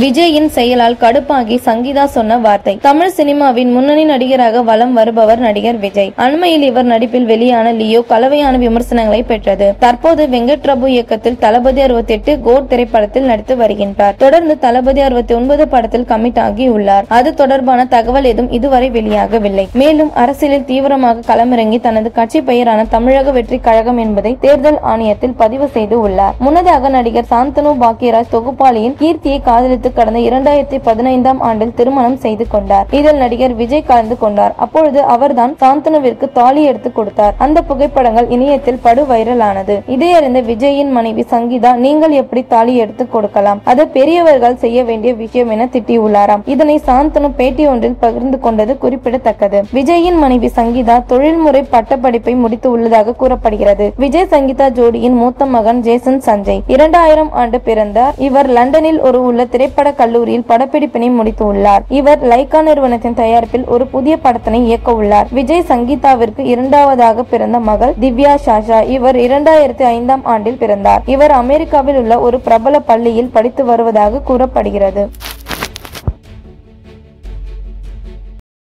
விஜயின் செயலால் கடுப்பாகி சங்கீதா சொன்ன வார்த்தை. தமிழ் சினிமாவின் முன்னணி நடிகராக வலம் வருபவர் நடிகர் விஜய். அண்மையில் இவர் நடிப்பில் வெளியான லியோ கலவையான விமர்சனங்களை பெற்றது. தற்போது வெங்கட் பிரபு இயக்கத்தில் தளபதி 68 கோட் திரைப்படத்தில் நடித்து வருகின்றார். தொடர்ந்து தளபதி 69 படத்தில் கமிட் ஆகி உள்ளார். அது தொடர்பான தகவல் எதுவும் இதுவரை வெளியாகவில்லை. மேலும் அரசியலில் தீவிரமாக களமிறங்கி தனது கட்சி பெயரான தமிழக வெற்றி கழகம் என்பதை தேர்தல் ஆணையத்தில் பதிவு செய்து உள்ளார். முன்னதாக நடிகர் சாந்தனு பாக்கியராஜ் தொகுப்பாளியின் கீர்த்தியை காதலித்து கடந்த 2015ஆம் ஆண்டில் திருமணம் செய்து கொண்டார். இதில் நடிகர் விஜய் கலந்து கொண்டார். அப்பொழுது அவர்தான் சாந்தனுவிற்கு தாலி எடுத்து கொடுத்தார். அந்த புகைப்படங்கள் இணையத்தில் படு வைரல் ஆனது. இதை அறிந்த விஜயின் மனைவி சங்கீதா, நீங்கள் எப்படி தாலி எடுத்து கொடுக்கலாம், அது பெரியவர்கள் செய்ய வேண்டிய விஷயம் என திட்டியுள்ளாராம். இதனை சாந்தனு பேட்டி ஒன்றில் பகிர்ந்து கொண்டது குறிப்பிடத்தக்கது. விஜயின் மனைவி சங்கீதா தொழில்முறை பட்டப்படிப்பை முடித்து உள்ளதாக கூறப்படுகிறது. விஜய் சங்கீதா ஜோடியின் மூத்த மகன் ஜேசன் சஞ்சய் 2000 ஆண்டு பிறந்தார். இவர் லண்டனில் உள்ள திரைப்பட கல்லூரியில் படப்பிடிப்பினை முடித்து உள்ளார். இவர் லைகா நிறுவனத்தின் தயாரிப்பில் ஒரு புதிய படத்தினை இயக்க உள்ளார். விஜய் சங்கீதாவிற்கு இரண்டாவதாக பிறந்த மகள் திவ்யா சாஷா. இவர் 2005ஆம் ஆண்டில் பிறந்தார். இவர் அமெரிக்காவில் உள்ள ஒரு பிரபல பள்ளியில் படித்து வருவதாக கூறப்படுகிறது.